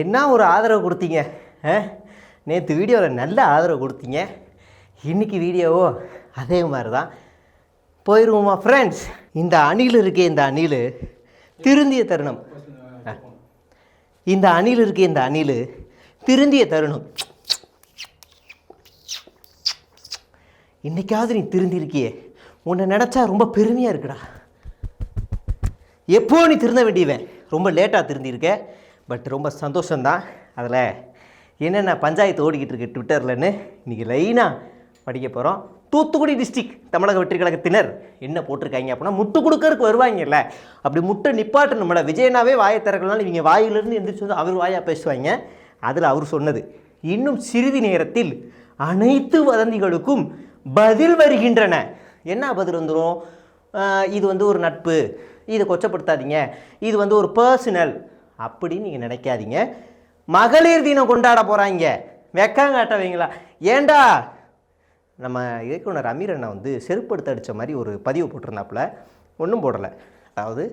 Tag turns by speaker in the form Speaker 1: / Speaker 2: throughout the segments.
Speaker 1: என்ன ஒரு ஆதரவு கொடுத்தீங்க. நேற்று வீடியோவில் நல்ல ஆதரவு கொடுத்தீங்க. இன்றைக்கி வீடியோவோ அதே மாதிரி தான். போயிடுவோமா ஃப்ரெண்ட்ஸ்? இந்த அணில் இருக்கே, இந்த அணில் திருந்திய தருணம். இந்த அணில் இருக்கே, இந்த அணில் திருந்திய தருணம். இன்றைக்காவது நீ திருந்திருக்கியே, உன்னை நினச்சா ரொம்ப பெருமையாக இருக்குடா. எப்போ நீ திருந்த வேண்டியவன், ரொம்ப லேட்டாக திருந்திருக்க. பட் ரொம்ப சந்தோஷந்தான். அதில் என்னென்ன பஞ்சாயத்து ஓடிக்கிட்டு இருக்கு ட்விட்டர்லன்னு இன்றைக்கி லைனாக படிக்க போகிறோம். தூத்துக்குடி டிஸ்ட்ரிக்ட் தமிழக வெற்றி கழகத்தினர் என்ன போட்டிருக்காங்க அப்படின்னா, முட்டு கொடுக்கறதுக்கு வருவாங்கல்ல, அப்படி முட்டை நிப்பாட்டு நம்மளை விஜயனாவே வாயை திறக்கலாம். இவங்க வாயிலிருந்து எந்திரிச்சு வந்து அவர் வாயாக பேசுவாங்க. அதில் அவர் சொன்னது, இன்னும் சிறிது நேரத்தில் அனைத்து வதந்திகளுக்கும் பதில் வருகின்றன. என்ன பதில் வந்துடும்? இது வந்து ஒரு நட்பு, இதை கொச்சப்படுத்தாதீங்க, இது வந்து ஒரு பர்சனல் அப்படின்னு நீங்கள் நினைக்காதீங்க. மகளிர் தினம் கொண்டாட போகிறாங்க, வெக்காங்காட்டவங்களா? ஏண்டா நம்ம இயக்குனர் அமீர் அண்ணா வந்து செருப்படுத்த அடித்த மாதிரி ஒரு பதிவு போட்டிருந்தாப்புல, ஒன்றும் போடலை. அதாவது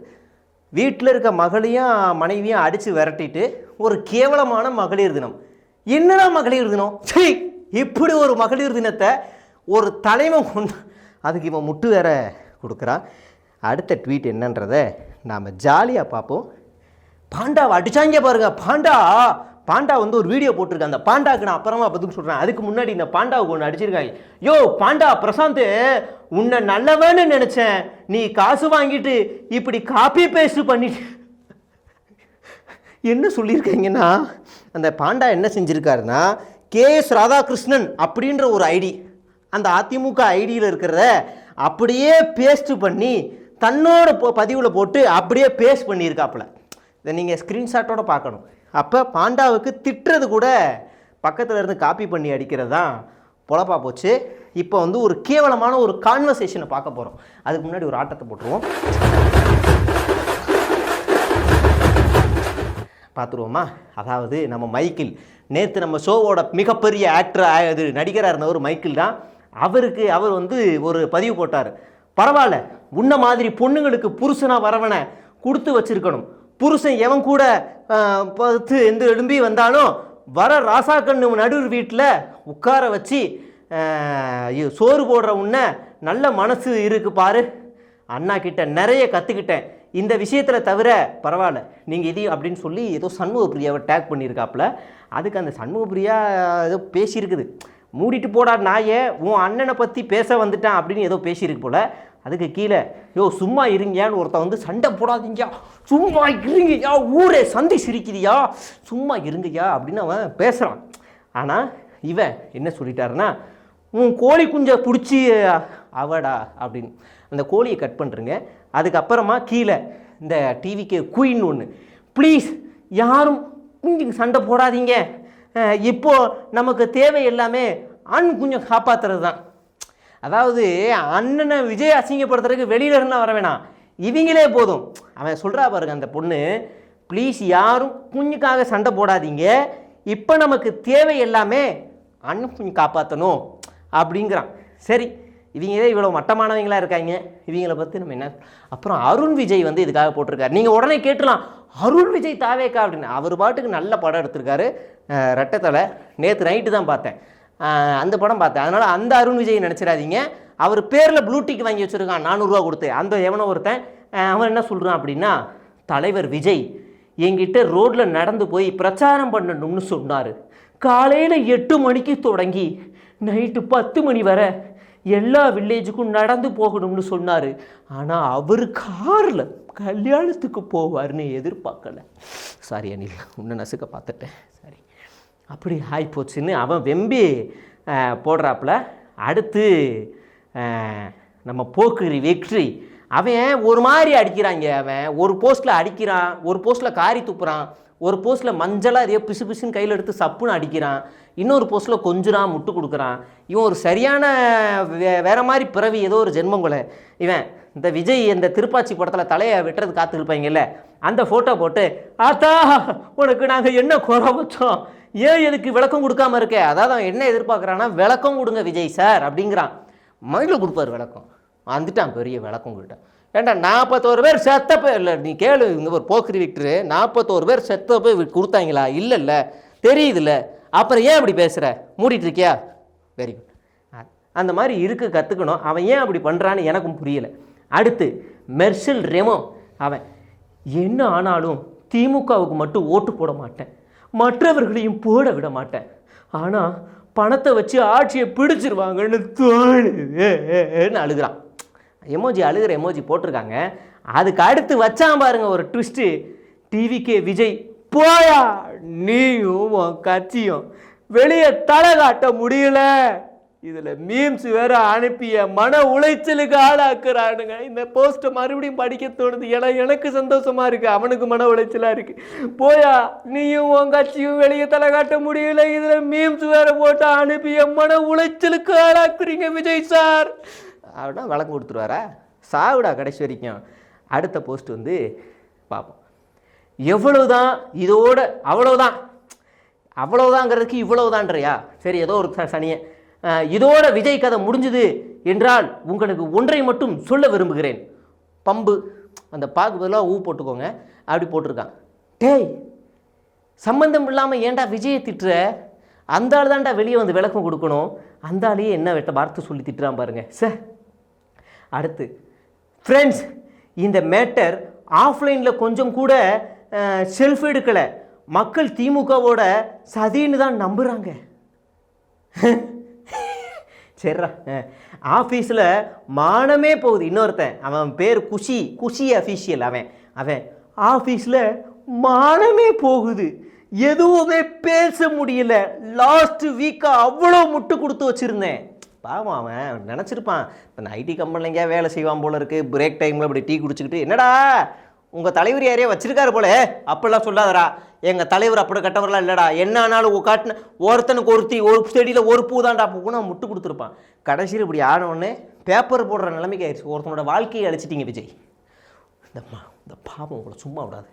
Speaker 1: வீட்டில் இருக்க மகளையும் மனைவியும் அடித்து விரட்டிட்டு ஒரு கேவலமான மகளிர் தினம். என்னடா மகளிர் தினம்? சரி, இப்படி ஒரு மகளிர் தினத்தை ஒரு தலைவன் கொண்டு அதுக்கு இவன் முட்டு வேற கொடுக்குறான். அடுத்த ட்வீட் என்னன்றதை நாம் ஜாலியாக பார்ப்போம். பாண்டாவை அடித்தாங்க பாருங்க. பாண்டா வந்து ஒரு வீடியோ போட்டிருக்கேன். அந்த பாண்டாவுக்கு நான் அப்புறமா பதில் சொல்கிறேன். அதுக்கு முன்னாடி இந்த பாண்டாவுக்கு ஒன்று அடிச்சிருக்காங்க. யோ பாண்டா, பிரசாந்த் உன்னை நல்லவன்னு நினச்சேன், நீ காசு வாங்கிட்டு இப்படி காப்பி பேஸ்ட் பண்ணிட்டு என்ன சொல்லியிருக்கீங்கன்னா, அந்த பாண்டா என்ன செஞ்சுருக்காருன்னா, KS ராதாகிருஷ்ணன் அப்படின்ற ஒரு ஐடி, அந்த அதிமுக ஐடியில் இருக்கிறத அப்படியே பேஸ்ட்டு பண்ணி தன்னோட பதிவில் போட்டு அப்படியே பேஸ்ட் பண்ணியிருக்காப்புல. இதை நீங்கள் ஸ்க்ரீன்ஷாட்டோட பார்க்கணும். அப்போ பாண்டாவுக்கு திட்டுறது கூட பக்கத்தில் இருந்து காப்பி பண்ணி அடிக்கிறது தான் பொழப்பா போச்சு. இப்போ வந்து ஒரு கேவலமான ஒரு கான்வர்சேஷனை பார்க்க போகிறோம். அதுக்கு முன்னாடி ஒரு ஆட்டத்தை போட்டுருவோம், பார்த்துருவோமா? அதாவது நம்ம மைக்கிள், நேற்று நம்ம ஷோவோட மிகப்பெரிய ஆக்டர், அது நடிகராக இருந்தவர் மைக்கிள் தான். அவர் வந்து ஒரு பதிவு போட்டார். பரவாயில்ல, உன்ன மாதிரி பொண்ணுங்களுக்கு புருஷனாக வரவனை கொடுத்து வச்சிருக்கணும். புருஷன் எவன் கூட பார்த்து எந்த எழும்பி வந்தாலும் வர ராசாக்கண்ணு நடுவர் வீட்டில் உட்கார வச்சு சோறு போடுற உன்னை நல்ல மனசு இருக்கு பாரு. அண்ணா கிட்ட நிறைய கற்றுக்கிட்டேன் இந்த விஷயத்தில். தவிர பரவாயில்ல நீங்கள் இது அப்படின்னு சொல்லி ஏதோ சண்முகப்பிரியாவை டேக் பண்ணியிருக்காப்புல. அதுக்கு அந்த சண்முகப்பிரியா ஏதோ பேசியிருக்குது, மூடிட்டு போடா நாயே, உன் அண்ணனை பற்றி பேச வந்துட்டான் அப்படின்னு ஏதோ பேசியிருக்கு போல். அதுக்கு கீழே, யோ சும்மா இருங்கயான்னு ஒருத்தன் வந்து, சண்டை போடாதீங்கயா, சும்மா இருங்கய்யா, ஊரே சந்தி சிரிக்குதியா, சும்மா இருங்கய்யா அப்படின்னு அவன் பேசுகிறான். ஆனால் இவன் என்ன சொல்லிட்டாருன்னா, உன் கோழி குஞ்சை பிடிச்சி அவடா அப்படின்னு அந்த கோழியை கட் பண்ணுறங்க. அதுக்கப்புறமா கீழே இந்த டிவிக்கு குயின் ஒன்று, ப்ளீஸ் யாரும் குஞ்சுக்கு சண்டை போடாதீங்க, இப்போது நமக்கு தேவை எல்லாமே குஞ்சம் காப்பாற்றுறது தான். அதாவது அண்ணனை விஜய் அசிங்கப்படுத்துறதுக்கு வெளியில இருந்தால் வர வேணாம், இவங்களே போதும். அவன் சொல்கிறா பாருங்க அந்த பொண்ணு, ப்ளீஸ் யாரும் குஞ்சுக்காக சண்டை போடாதீங்க, இப்போ நமக்கு தேவை எல்லாமே அண்ணன் குஞ்சு காப்பாற்றணும் அப்படிங்கிறான். சரி, இவங்களே இவ்வளோ மட்டமானவங்களாக இருக்காங்க, இவங்களை பற்றி நம்ம என்ன? அப்புறம் அருண் விஜய் வந்து இதுக்காக போட்டிருக்காரு. நீங்கள் உடனே கேட்டுலாம், அருண் விஜய் தாவேக்கா அப்படின்னு. அவர் பாட்டுக்கு நல்ல படம் எடுத்திருக்காரு, ரெட்டத்தலை. நேற்று நைட்டு தான் பார்த்தேன், அந்த படம் பார்த்தேன். அதனால் அந்த அருண் விஜய் நினச்சிடாதீங்க. அவர் பேரில் ப்ளூடிக் வாங்கி வச்சுருக்கான் 400 ரூபா கொடுத்து. அந்த எவனோ ஒருத்தன் அவன் என்ன சொல்கிறான் அப்படின்னா, தலைவர் விஜய் என்கிட்ட ரோட்டில் நடந்து போய் பிரச்சாரம் பண்ணணும்னு சொன்னார். காலையில் 8 மணிக்கு தொடங்கி நைட்டு 10 மணி வரை எல்லா வில்லேஜுக்கும் நடந்து போகணும்னு சொன்னார். ஆனால் அவர் காரில் கல்யாணத்துக்கு போவார்னு எதிர்பார்க்கல. சாரி அனில், உன்னை நசுக்க பார்த்துட்டேன், சாரி. அப்படி ஆகிப்போச்சுன்னு அவன் வெம்பி போடுறாப்புல. அடுத்து நம்ம போக்குரி வெற்றி, அவன் ஒரு மாதிரி அடிக்கிறாங்க. அவன் ஒரு போஸ்ட்டில் அடிக்கிறான், ஒரு போஸ்ட்டில் காரி துப்புறான், ஒரு போஸ்ட்டில் மஞ்சளாக இதே பிசு பிசுன்னு கையில் எடுத்து சப்புன்னு அடிக்கிறான், இன்னொரு போஸ்ட்டில் கொஞ்சம் முட்டு கொடுக்குறான். இவன் ஒரு சரியான வேற மாதிரி பிறவி, ஏதோ ஒரு ஜென்மம் போல. இவன் இந்த விஜய் இந்த திருப்பாச்சி படத்தில் தலையை வெட்டுறது காத்துருப்பாங்கல்ல, அந்த ஃபோட்டோ போட்டு, ஆத்தா உனக்கு நாங்கள் என்ன குறை வச்சோம், ஏன் எதுக்கு விளக்கம் கொடுக்காம இருக்க? அதாவது அவன் என்ன எதிர்பார்க்குறான்னா, விளக்கம் கொடுங்க விஜய் சார் அப்படிங்கிறான். மயில கொடுப்பார் விளக்கம், வந்துட்டான் பெரிய விளக்கம் கொடுத்தான். ஏண்டா 41 பேர் செத்த போய் இல்லை, நீ கேளு, இங்கே ஒரு போக்கிரி விக்டரு 41 பேர் செத்த போய் கொடுத்தாங்களா? இல்லைல்ல, தெரியுதுல்ல, அப்புறம் ஏன் அப்படி பேசுகிற? மூடிட்டு இருக்கியா? Very good. அந்த மாதிரி இருக்க கற்றுக்கணும். அவன் ஏன் அப்படி பண்ணுறான்னு எனக்கும் புரியலை. அடுத்து மெர்சல் ரெமோ, அவன் என்ன ஆனாலும் திமுகவுக்கு மட்டும் ஓட்டு போட மாட்டேன், மற்றவர்களையும் போட விட மாட்டேன், ஆனால் பணத்தை வச்சு ஆட்சியை பிடிச்சிருவாங்கன்னு தோணுன்னு அழுகிறான். எமோஜி அழுகிற எமோஜி போட்டிருக்காங்க. அதுக்கு அடுத்து வச்சான் பாருங்க ஒரு ட்விஸ்ட்டு. டிவிகே விஜய், போயா நீயும் கட்சியும் வெளியே தலை காட்ட முடியல, இதில் மீம்ஸ் வேற அனுப்பிய மன உளைச்சலுக்கு ஆளாக்குறானுங்க. இந்த போஸ்ட்டை மறுபடியும் படிக்க தோணுது. ஏன்னா எனக்கு சந்தோஷமா இருக்கு, அவனுக்கு மன உளைச்சலா இருக்கு. போயா நீயும் உன் கட்சியும் வெளியே தலை காட்ட முடியல, இதில் மீம்ஸ் வேற போட்டு அனுப்பிய மன உளைச்சலுக்கு ஆளாக்குறீங்க விஜய் சார் அப்படின்னா வழக்கு கொடுத்துருவாரா? சாவிடா கடைசி வரைக்கும். அடுத்த போஸ்ட் வந்து பார்ப்போம். எவ்வளவுதான் இதோட அவ்வளவுதான், அவ்வளவுதாங்கிறதுக்கு இவ்வளவுதான்றியா? சரி, ஏதோ ஒரு சனியை இதோட விஜய் கதை முடிஞ்சுது என்றால் உங்களுக்கு ஒன்றை மட்டும் சொல்ல விரும்புகிறேன். பம்பு, அந்த பாக்கு பதிலாக ஊ போட்டுக்கோங்க, அப்படி போட்டிருக்கான். டேய், சம்பந்தம் இல்லாமல் ஏன்டா விஜயை திட்டுற? அந்த ஆள் தான்டா வெளியே வந்து விளக்கம் கொடுக்கணும். அந்த ஆளையே என்ன வெட்ட வார்த்தை சொல்லி திட்டுறான் பாருங்க சார். அடுத்து ஃப்ரெண்ட்ஸ், இந்த மேட்டர் ஆஃப்லைனில் கொஞ்சம் கூட செல்ஃப் எடுக்கலை, மக்கள் திமுகவோட சதின்னு தான் நம்புகிறாங்க. சரிடா, ஆஃபீஸில் மானமே போகுது. இன்னொருத்தன், அவன் பேர் குஷி அஃபீஷியல், அவன் ஆஃபீஸில் மானமே போகுது, எதுவுமே பேச முடியல. லாஸ்ட் வீக்காக அவ்வளோ முட்டு கொடுத்து வச்சுருந்தேன். பாவம், அவன் நினச்சிருப்பான் இப்போ ஐடி கம்பெனிங்க வேலை செய்வான் போல இருக்குது. பிரேக் டைமில் இப்படி டீ குடிச்சிக்கிட்டு, என்னடா உங்கள் தலைவர் யாரையே வச்சிருக்காரு போல, அப்படிலாம் சொல்லாதடா, எங்கள் தலைவர் அப்படி கட்டவரெலாம் இல்லைடா, என்ன ஆனாலும் காட்டின ஒருத்தனுக்கு ஒரு செடியில் ஒரு பூ தான்டா பூனா முட்டு கொடுத்துருப்பான். கடைசியில் இப்படி ஆனவுடனே பேப்பர் போடுற நிலைமைக்கு ஆயிடுச்சு. ஒருத்தனோட வாழ்க்கையை அழிச்சிட்டிங்க விஜய். இந்த பாவம் உங்களை சும்மா விடாது.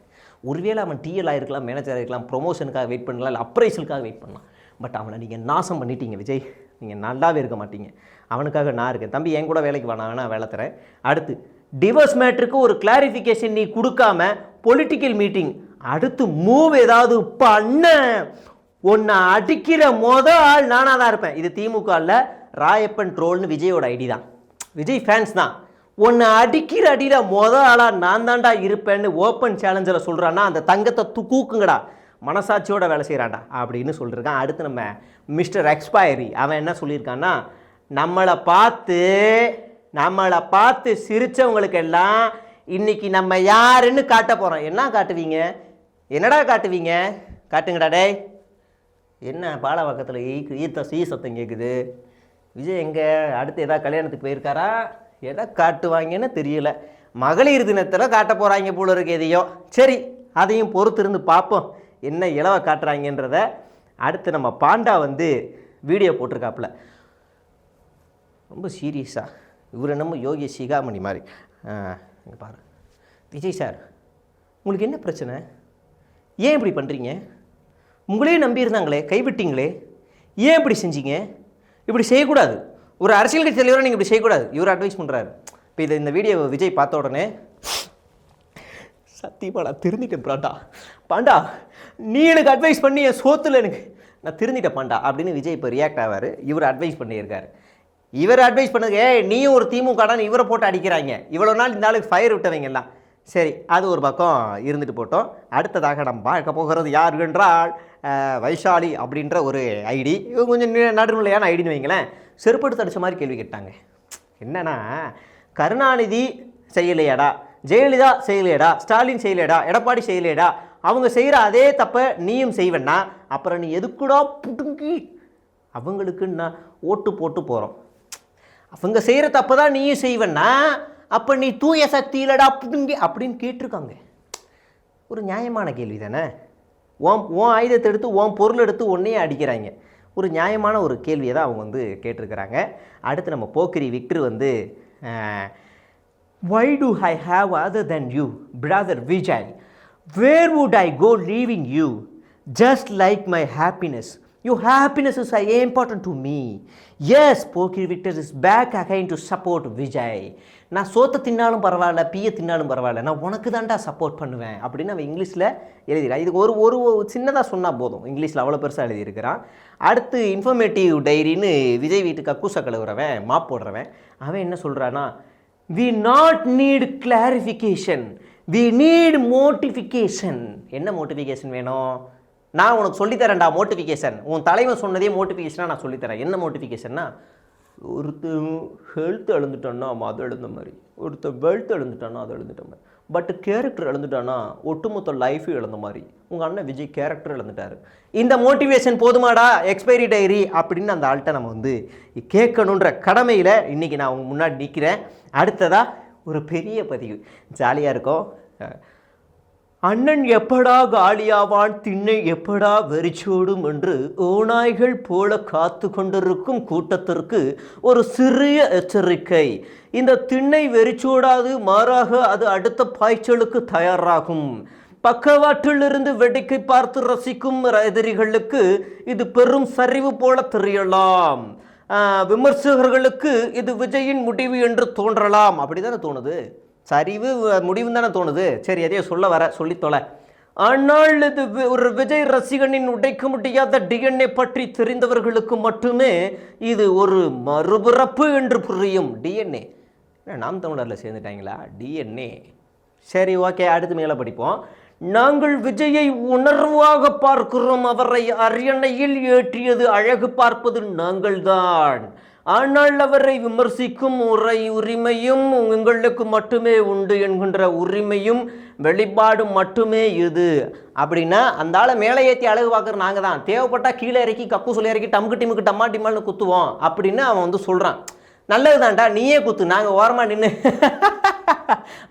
Speaker 1: ஒருவேளை அவன் டிஎல் ஆகிருக்கலாம், மேனேஜர் ஆகிருக்கலாம், ப்ரொமோஷனுக்காக வெயிட் பண்ணலாம், இல்லை அப்ரைசலுக்காக வெயிட் பண்ணலாம். பட் அவனை நீங்கள் நாசம் பண்ணிட்டீங்க விஜய், நீங்கள் நல்லாவே இருக்க மாட்டீங்க. அவனுக்காக நான் இருக்கேன் தம்பி, என் கூட வேலைக்கு வேணாம், நான் வேலை தரேன். அடுத்து டிவோர்ஸ் மேட்ருக்கு ஒரு கிளாரிஃபிகேஷன் நீ கொடுக்காம பொலிட்டிக்கல் மீட்டிங், அடுத்து மூவ் ஏதாவது பண்ண ஒன்று அடிக்கிற ஆள் நானாக தான் இருப்பேன். இது திமுக இல்லை, ராயப்பன் ட்ரோல்னு விஜயோட ஐடி தான், விஜய் ஃபேன்ஸ் தான். ஒன்று அடிக்கிற அடியில் ஆளாக நான் தாண்டா இருப்பேன்னு ஓப்பன் சேலஞ்சில் சொல்கிறான்னா அந்த தங்கத்தை தூக்குங்கடா, மனசாட்சியோட வேலை செய்கிறான்டா அப்படின்னு சொல்லியிருக்கான். அடுத்து நம்ம மிஸ்டர் எக்ஸ்பைரி, அவன் என்ன சொல்லியிருக்கான்னா, நம்மளை பார்த்து சிரித்தவங்களுக்கெல்லாம் இன்னைக்கு நம்ம யாருன்னு காட்ட போகிறோம். என்ன காட்டுவீங்க? என்னடா காட்டுவீங்க? காட்டுங்கடா டேய். என்ன பாலவாக்கத்தில் ஈத்த சத்தம் கேட்குது? விஜய் எங்கே? அடுத்து எதாவது கல்யாணத்துக்கு போயிருக்காரா? எதை காட்டுவாங்கன்னு தெரியல. மகளிர் தினத்தில் காட்ட போகிறாங்க போல இருக்கு எதையோ. சரி, அதையும் பொறுத்திருந்து பார்ப்போம் என்ன இலவை காட்டுறாங்கன்றத. அடுத்து நம்ம பாண்டா வந்து வீடியோ போட்டிருக்காப்புல, ரொம்ப சீரியஸாக. இவர் என்னமோ யோகி சிகாமணி மாதிரி. இங்கே பாரு விஜய் சார், உங்களுக்கு என்ன பிரச்சனை? ஏன் இப்படி பண்ணுறீங்க? உங்களே நம்பியிருந்தாங்களே, கைவிட்டீங்களே, ஏன் இப்படி செஞ்சீங்க? இப்படி செய்யக்கூடாது. ஒரு அரசியல் கட்சி தலைவரை நீங்கள் இப்படி செய்யக்கூடாது. இவர் அட்வைஸ் பண்ணுறாரு. இப்போ இந்த வீடியோ விஜய் பார்த்த உடனே, சத்தியமாக நான் திருந்திட்டேன் பாண்டா, நீ எனக்கு அட்வைஸ் பண்ணி என் சோத்தில் எனக்கு நான் திருந்திட்டேன் பாண்டா அப்படின்னு விஜய் இப்போ ரியாக்ட் ஆவார். இவர் அட்வைஸ் பண்ணியிருக்காரு. இவர் அட்வைஸ் பண்ணது, நீயும் ஒரு திமுகடான்னு இவரை போட்டு அடிக்கிறாங்க. இவ்வளோ நாள் இந்த ஆளுக்கு ஃபயர் விட்டவங்க எல்லாம். சரி, அது ஒரு பக்கம் இருந்துட்டு போட்டோம். அடுத்ததாக நம்ம பார்க்க போகிறது யார் என்றால் வைஷாலி அப்படின்ற ஒரு ஐடி. இவங்க கொஞ்சம் நடுநிலையான ஐடின்னு வைங்களேன். செருப்படுத்து அடித்த மாதிரி கேள்வி கேட்டாங்க. என்னன்னா, கருணாநிதி செய்யலையாடா, ஜெயலலிதா செய்யலையடா, ஸ்டாலின் செய்யலையடா, எடப்பாடி செய்யலையடா, அவங்க செய்கிற அதே தப்பை நீயும் செய்வேன்னா அப்புறம் நீ எதுக்குடா புடுங்கி அவங்களுக்கு நான் ஓட்டு போட்டு போகிறோம்? அவங்க செய்கிற தப்பை தான் நீயும் செய்வேன்னா அப்போ நீ தூய சக்தி இல்லடா புடுங்கி அப்படின்னு கேட்டிருக்காங்க. ஒரு நியாயமான கேள்வி தானே? ஓன் ஆயுதத்தை எடுத்து ஓன் பொருள் எடுத்து ஒன்றையே அடிக்கிறாங்க. ஒரு நியாயமான ஒரு கேள்வியை தான் அவங்க வந்து கேட்டிருக்கிறாங்க. அடுத்து நம்ம போக்கிரி விக்டர் வந்து, why do I have other than you, brother Vijay? Where would I go leaving you? Just like my happiness, Your happiness is important to me. Yes, Poki Victor is back again to support Vijay. நான் சோத்தை தின்னாலும் பரவாயில்ல, பீயை தின்னாலும் பரவாயில்ல, நான் உனக்கு தான்டா support பண்ணுவேன் அப்படின்னு அவன் இங்கிலீஷில் எழுதிடுறான். இதுக்கு ஒரு சின்னதாக சொன்னால் போதும், இங்கிலீஷில் அவ்வளோ பெருசாக எழுதியிருக்கிறான். அடுத்து இன்ஃபர்மேட்டிவ் டைரின்னு விஜய் வீட்டுக்கு கக்கூசை கழுவுறவன், மாப் போடுறவன், அவன் என்ன சொல்கிறான்னா, we not need clarification, we need motivation. என்ன மோட்டிஃபிகேஷன் வேணும்? நான் உனக்கு சொல்லித்தரேன்டா மோட்டிஃபிகேஷன். உன் தலைவன் சொன்னதே மோட்டிஃபிகேஷனாக நான் சொல்லித்தரேன். என்ன மோட்டிஃபிகேஷன்னா, ஒருத்தர் ஹெல்த் எழுந்துட்டான்னா அது எழுந்த மாதிரி, ஒருத்தர் வெல்த் எழுந்துட்டான்னா அது எழுந்துட்ட மாதிரி, பட் கேரக்டர் எழுந்துட்டானா ஒட்டுமொத்த லைஃபும் எழுந்த மாதிரி. உங்கள் அண்ணன் விஜய் கேரக்டர் எழுந்துட்டார். இந்த மோட்டிவேஷன் போதுமாடா எக்ஸ்பைரி டைரி அப்படின்னு அந்த ஆள்கிட்ட நம்ம வந்து கேட்கணுன்ற கடமையில் இன்றைக்கி நான் அவங்க முன்னாடி நிற்கிறேன். அடுத்ததாக ஒரு பெரிய பதிவு, ஜாலியாக இருக்கும். அண்ணன் எப்படா காலியாவான், திண்ணை எப்படா வெறிச்சோடும் என்று ஓநாய்கள் போல காத்து கொண்டிருக்கும் கூட்டத்திற்கு ஒரு சிறிய எச்சரிக்கை. இந்த திண்ணை வெறிச்சோடாது, மாறாக அது அடுத்த பாய்ச்சலுக்கு தயாராகும். பக்கவாட்டிலிருந்து வேடிக்கை பார்த்து ரசிக்கும் எதிரிகளுக்கு இது பெரும் சரிவு போல தெரியலாம். விமர்சகர்களுக்கு இது விஜயின் முடிவு என்று தோன்றலாம். அப்படி தானே தோணுது, சரிவு முடிவு தானே தோணுது. சரி, எதையோ சொல்லி தொலை. ஆனால் இது ஒரு விஜய் ரசிகனின் உடைக்க முடியாத டிஎன்ஏ பற்றி தெரிந்தவர்களுக்கு மட்டுமே இது ஒரு மறுபிறப்பு என்று புரியும். டிஎன்ஏ நாம் தமிழரில் சேர்ந்துட்டாங்களா? டிஎன்ஏ. சரி, ஓகே, அடுத்து மேலே படிப்போம். நாங்கள் விஜயை உணர்வாக பார்க்கிறோம். அவரை அரியணையில் ஏற்றியது அழகு பார்ப்பது நாங்கள்தான். ஆனால் அவரை விமர்சிக்கும் உரிமையும் உங்களுக்கு மட்டுமே உண்டு என்கின்ற உரிமையும் வெளிப்பாடு மட்டுமே இது. அப்படின்னா அந்த ஆளை மேலே ஏற்றி அழகு பார்க்குற நாங்கள் தான், தேவைப்பட்டால் கீழே இறக்கி கப்பு சொல்லி இறக்கி டமுக்கு டிமுக்கு டம்மா டிம்மான்னு குத்துவோம் அப்படின்னு அவன் வந்து சொல்கிறான். நல்லதுதான்டா, நீயே குத்து, நாங்கள் ஓரமாக நின்று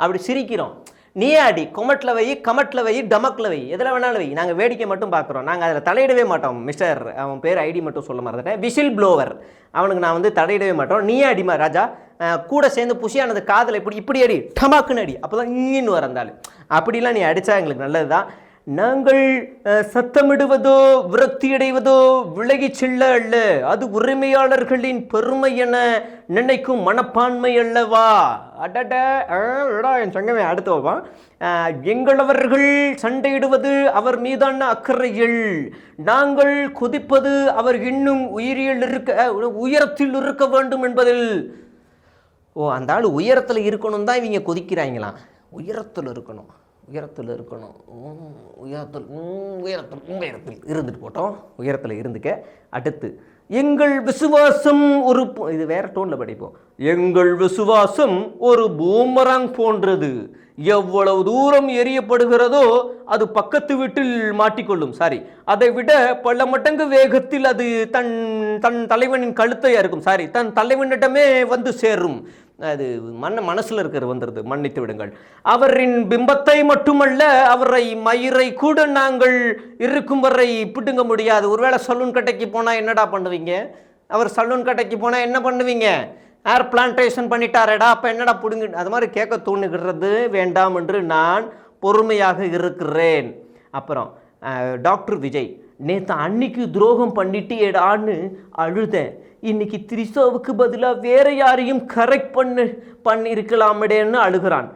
Speaker 1: அப்படி சிரிக்கிறோம். நீயே அடி, கொமட்டில் வை, கமட்டில் வை, டமக்கில் வை, எதில் வேணாலும் வை, நாங்கள் வேடிக்கை மட்டும் பார்க்குறோம், நாங்கள் அதில் தலையிடவே மாட்டோம். மிஸ்டர், அவன் பேர் ஐடி மட்டும் சொல்ல மறந்துட்டேன், விசில் ப்ளோவர், அவனுக்கு நான் வந்து தலையிடவே மாட்டோம். நீயே அடிமா ராஜா, கூட சேர்ந்து புஷியானது காதில் இப்படி அடி, டமாக்குன்னு அடி, அப்போ தான் இங்கின்னு வரந்தாள். அப்படிலாம் நீ அடித்தா எங்களுக்கு நல்லது தான். நாங்கள் சத்தமிடுவதோ விரக்தியடைவதோ விலகி செல்ல அல்ல, அது உரிமையாளர்களின் பெருமை என நினைக்கும் மனப்பான்மை அல்லவா? அடடா என் சங்கமே அடுத்து வருவான். எங்களவர்கள் சண்டையிடுவது அவர் மீதான அக்கறையில், நாங்கள் குதிப்பது அவர் இன்னும் உயரத்தில் இருக்க வேண்டும் என்பதில். ஓ, அந்த ஆள் உயரத்தில் இருக்கணும் தான் இவங்க கொதிக்கிறாங்களாம். உயரத்தில் இருக்கணும் உயரத்தில் இருந்துட்டு போட்டோம், உயரத்தில் இருந்துக்க. அடுத்து, எங்கள் விசுவாசம் ஒரு, இது வேற டோனில் படிப்போம். எங்கள் விசுவாசம் ஒரு பூமராங் போன்றது, எவ்வளவு தூரம் எரியப்படுகிறதோ அது பக்கத்து வீட்டில் மாட்டிக்கொள்ளும். அதை விட பல மடங்கு வேகத்தில் அது தன் தலைவனின் கழுத்தை அறுக்கும். தன் தலைவனிடமே வந்து சேரும். அது மனசில் இருக்கிறது வந்துடுது, மன்னித்து விடுங்கள். அவரின் பிம்பத்தை மட்டுமல்ல, அவரை மயிரை கூட நாங்கள் இருக்கும் வரை பிடுங்க முடியாது. ஒருவேளை சலூன் கட்டைக்கு போனால் என்னடா பண்ணுவீங்க? அவர் சலூன் கட்டைக்கு போனால் என்ன பண்ணுவீங்க? ஏர் பிளான்டேஷன் பண்ணிட்டாரடா, அப்போ என்னடா பிடுங்க? அது மாதிரி கேட்க தோணுகிறது வேண்டாம் என்று நான் பொறுமையாக இருக்கிறேன். அப்புறம் டாக்டர் விஜய், நேற்று அன்னைக்கு துரோகம் பண்ணிட்டேடான்னு அழுதேன், இன்னைக்கு த்ரிஷாவுக்கு பதிலாக வேற யாரையும் கரெக்ட் பண்ணியிருக்கலாமடேன்னு அழுகிறான்.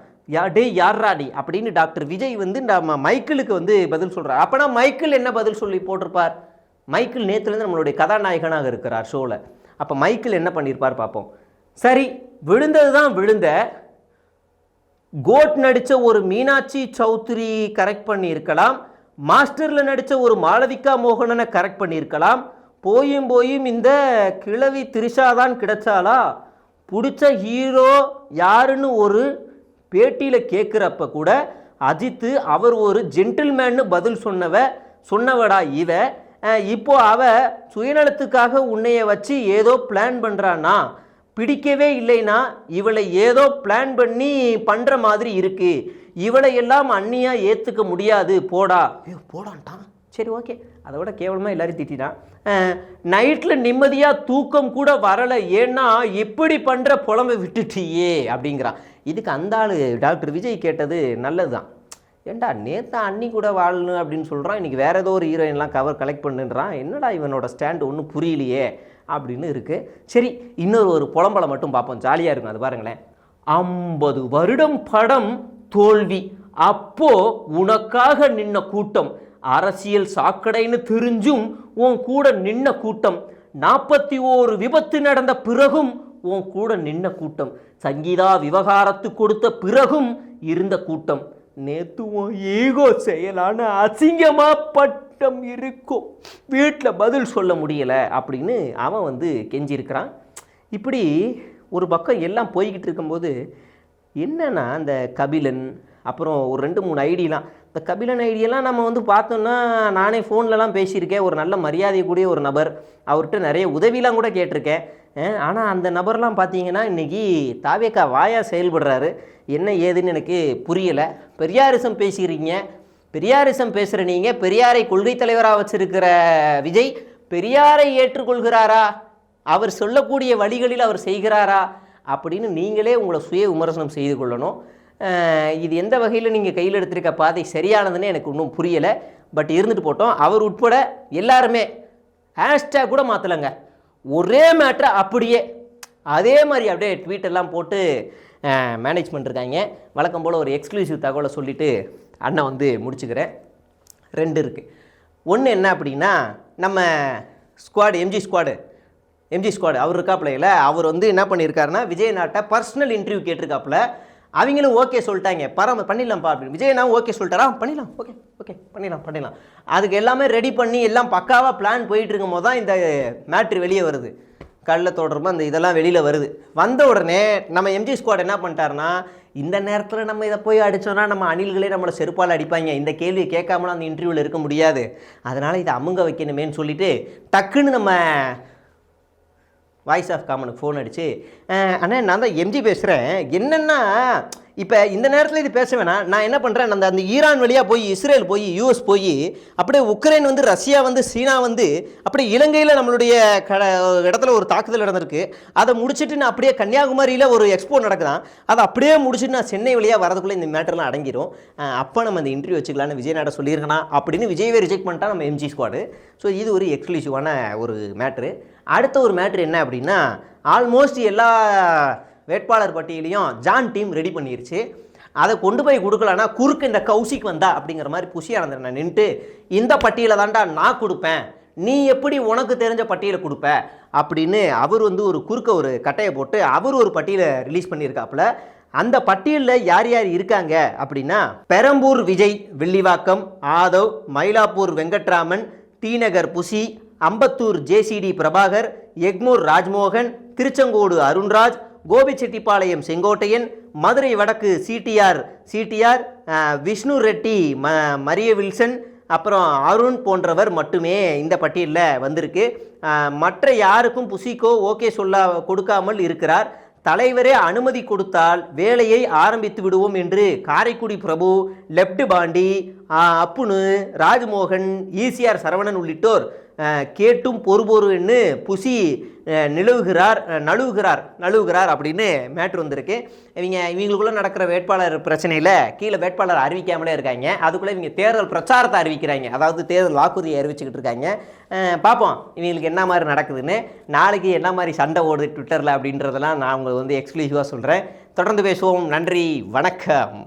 Speaker 1: யாராடி அப்படின்னு டாக்டர் விஜய் வந்து நம்ம மைக்கிளுக்கு வந்து பதில் சொல்கிறார். அப்போனா மைக்கிள் என்ன பதில் சொல்லி போட்டிருப்பார்? மைக்கிள் நேற்றுலேருந்து நம்மளுடைய கதாநாயகனாக இருக்கிறார் ஷோவில். அப்போ மைக்கிள் என்ன பண்ணியிருப்பார் பார்ப்போம். சரி, விழுந்தது தான் விழுந்த, கோட் நடித்த ஒரு மீனாட்சி சௌத்ரி கரெக்ட் பண்ணியிருக்கலாம், மாஸ்டரில் நடித்த ஒரு மாளவிகா மோகனனை கரெக்ட் பண்ணியிருக்கலாம், போயும் இந்த கிழவி திரிஷா தான் கிடைச்சாலா, பிடிச்ச ஹீரோ யாருன்னு ஒரு பேட்டியில் கேட்குறப்ப கூட அஜித்து அவர் ஒரு ஜென்டில்மேன்னு பதில் சொன்னவடா இவ. இப்போ அவ சுயநலத்துக்காக உன்னைய வச்சு ஏதோ பிளான் பண்ணுறான்னா, பிடிக்கவே இல்லைன்னா இவளை ஏதோ பிளான் பண்ணி பண்ணுற மாதிரி இருக்கு, இவளை எல்லாம் அண்ணியாக ஏற்றுக்க முடியாது, போடான்ட்டான். சரி, ஓகே, அதை விட கேவலமாக எல்லாரையும் திட்டான். நைட்டில் நிம்மதியாக தூக்கம் கூட வரலை, ஏன்னா இப்படி பண்ணுற புலம்பை விட்டுட்டியே அப்படிங்கிறான். இதுக்கு அந்த ஆள் டாக்டர் விஜய் கேட்டது நல்லது தான். ஏண்டா நேற்று அன்னி கூட வாழணும் அப்படின்னு சொல்கிறான், இன்றைக்கி வேறு ஏதோ ஒரு ஹீரோயின்லாம் கலெக்ட் பண்ணுன்றான், என்னடா இவனோட ஸ்டாண்டு ஒன்றும் புரியலையே அப்படின்னு இருக்குது. சரி, இன்னொரு புலம்பலை மட்டும் பார்ப்போம், ஜாலியாக இருக்கும், அது பாருங்களேன். 50 வருடம் படம் தோல்வி, அப்போ உனக்காக நின்ன கூட்டம், அரசியல் சாக்கடைன்னு தெரிஞ்சும் உன் கூட நின்ன கூட்டம், 41 விபத்து நடந்த பிறகும் உன் கூட நின்ன கூட்டம், சங்கீதா விவகாரத்து கொடுத்த பிறகும் இருந்த கூட்டம், நேத்து உன் ஈகோ செயலான அசிங்கமா பட்டம் இருக்கும், வீட்டில் பதில் சொல்ல முடியலை அப்படின்னு அவன் கெஞ்சிருக்கிறான். இப்படி ஒரு பக்கம் எல்லாம் போய்கிட்டு இருக்கும்போது என்னன்னா, அந்த கபிலன் அப்புறம் ஒரு 2-3 ஐடியெலாம், இந்த கபிலன் ஐடியெல்லாம் நம்ம பார்த்தோம்னா, நானே ஃபோன்லலாம் பேசியிருக்கேன், ஒரு நல்ல மரியாதைக்கூடிய ஒரு நபர், அவர்கிட்ட நிறைய உதவிலாம் கூட கேட்டிருக்கேன். ஆனால் அந்த நபர்லாம் பார்த்தீங்கன்னா இன்றைக்கி தாவேக்கா வாயாக செயல்படுறாரு. என்ன ஏதுன்னு எனக்கு புரியலை. பெரியாரிசம் பேசுகிறீங்க, பெரியாரிசம் பேசுகிற நீங்கள் பெரியாரை கொள்கை தலைவராக வச்சுருக்கிற விஜய் பெரியாரை ஏற்றுக்கொள்கிறாரா, அவர் சொல்லக்கூடிய வழிகளில் அவர் செய்கிறாரா அப்படின்னு நீங்களே உங்களை சுய விமர்சனம் செய்து கொள்ளணும். இது எந்த வகையில் நீங்கள் கையில் எடுத்திருக்க பாதை சரியானதுன்னு எனக்கு இன்னும் புரியலை. பட் இருந்துட்டு போட்டோம். அவர் உட்பட எல்லாருமே ஹேஷ்டேக் கூட மாற்றலைங்க, ஒரே மேட்ரை அப்படியே அதே மாதிரி அப்படியே ட்வீட்டெல்லாம் போட்டு மேனேஜ் பண்ணிருக்காங்க. வழக்கம் போல் ஒரு எக்ஸ்க்ளூசிவ் தகவலை சொல்லிவிட்டு அண்ணன் முடிச்சுக்கிறேன். 2 இருக்குது. ஒன்று என்ன அப்படின்னா, நம்ம ஸ்குவாடு எம்ஜி ஸ்குவாடு அவர் இருக்காப்புல, அவர் என்ன பண்ணியிருக்காருன்னா, விஜய் நாட்டை பர்சனல் இன்டர்வியூ கேட்டிருக்காப்புல. அவங்களும் ஓகே சொல்லிட்டாங்க, பண்ணிடலாம்ப்பா அப்படின்னு. விஜயனாவும் ஓகே சொல்லிட்டாரா, பண்ணிடலாம், ஓகே பண்ணிடலாம். அதுக்கு எல்லாமே ரெடி பண்ணி எல்லாம் பக்காவாக பிளான் போயிட்டு இருக்கும் போது தான் இந்த மேட்ரு வெளியே வருது. கல்ல தொடர்பு அந்த இதெல்லாம் வெளியில் வருது. வந்த உடனே நம்ம எம்ஜி ஸ்குவாட் என்ன பண்ணிட்டாருன்னா, இந்த நேரத்தில் நம்ம இதை போய் அடித்தோன்னா நம்ம அணில்களே நம்மளை செருப்பால் அடிப்பாங்க, இந்த கேள்வியை கேட்காமலாம் அந்த இன்டர்வியூவில் இருக்க முடியாது, அதனால் இதை அமுங்க வைக்கணுமேன்னு சொல்லிவிட்டு டக்குன்னு நம்ம வாய்ஸ் ஆஃப் காமனுக்கு ஃபோன் அடித்து, அண்ணா நான் தான் எம்ஜி பேசுகிறேன், என்னென்னா இப்போ இந்த நேரத்தில் இது பேச வேணாம், நான் என்ன பண்ணுறேன், அந்த ஈரான் வழியாக போய் இஸ்ரேல் போய் யூஎஸ் போய் அப்படியே உக்ரைன் ரஷ்யா சீனா அப்படியே இலங்கையில் நம்மளுடைய இடத்துல ஒரு தாக்குதல் நடந்திருக்கு, அதை முடிச்சுட்டு நான் அப்படியே கன்னியாகுமரியில் ஒரு எக்ஸ்போ நடக்குதான், அதை அப்படியே முடிச்சுட்டு நான் சென்னை வழியாக வரதுக்குள்ளே இந்த மேட்டர்லாம் அடங்கிடும், அப்போ நம்ம இந்த இன்டர்வியூ வச்சுக்கலான்னு விஜய் நாட சொல்லியிருக்கேனா அப்படின்னு விஜயவே ரிஜெக்ட் பண்ணிட்டா நம்ம எம்ஜி ஸ்குவாடு. ஸோ இது ஒரு எக்ஸ்க்ளூசிவான ஒரு மேட்ரு. அடுத்த ஒரு மேட்ரு என்ன அப்படின்னா, ஆல்மோஸ்ட் எல்லா வேட்பாளர் பட்டியலையும் ஜான் டீம் ரெடி பண்ணிருச்சு. அதை கொண்டு போய் கொடுக்கலன்னா குறுக்கு இந்த கௌசிக் வந்தா அப்படிங்கிற மாதிரி புஷி ஆனந்தன் நின்றுட்டு, இந்த பட்டியலை தாண்டா நான் கொடுப்பேன், நீ எப்படி உனக்கு தெரிஞ்ச பட்டியலை கொடுப்ப அப்படின்னு அவர் ஒரு குறுக்க ஒரு கட்டையை போட்டு அவர் ஒரு பட்டியலை ரிலீஸ் பண்ணியிருக்காப்புல. அந்த பட்டியலில் யார் யார் இருக்காங்க அப்படின்னா, பெரம்பூர் விஜய், வில்லிவாக்கம் ஆதவ், மயிலாப்பூர் வெங்கட்ராமன், டி-நகர் புசி, அம்பத்தூர் ஜேசிடி பிரபாகர், எக்மூர் ராஜ்மோகன், திருச்செங்கோடு அருண்ராஜ், கோபிச்செட்டிப்பாளையம் செங்கோட்டையன், மதுரை வடக்கு சிடிஆர், விஷ்ணு ரெட்டி, மரிய வில்சன், அப்புறம் அருண் போன்றவர் மட்டுமே இந்த பட்டியலில் வந்திருக்கு. மற்ற யாருக்கும் புசிக்கோ ஓகே கொடுக்காமல் இருக்கிறார். தலைவரே அனுமதி கொடுத்தால் வேலையை ஆரம்பித்து விடுவோம் என்று காரைக்குடி பிரபு, லெப்ட் பாண்டி, அப்புனு, ராஜ்மோகன், ஈசிஆர் சரவணன் உள்ளிட்டோர் கேட்டும் பொறுபொருன்னு புசி நழுவுகிறார் அப்படின்னு மேட்ரு வந்திருக்கு. இவங்களுக்குள்ளே நடக்கிற வேட்பாளர் பிரச்சனையில் கீழே வேட்பாளர் அறிவிக்காமலே இருக்காங்க, அதுக்குள்ளே இவங்க தேர்தல் பிரச்சாரத்தை அறிவிக்கிறாங்க, அதாவது தேர்தல் வாக்குறுதியை அறிவிச்சுக்கிட்டு இருக்காங்க. பார்ப்போம் இவங்களுக்கு என்ன மாதிரி நடக்குதுன்னு, நாளைக்கு என்ன மாதிரி சண்டை ஓடுது ட்விட்டரில் அப்படின்றதெல்லாம் நான் உங்களுக்கு எக்ஸ்க்ளூசிவாக சொல்கிறேன். தொடர்ந்து பேசுவோம். நன்றி, வணக்கம்.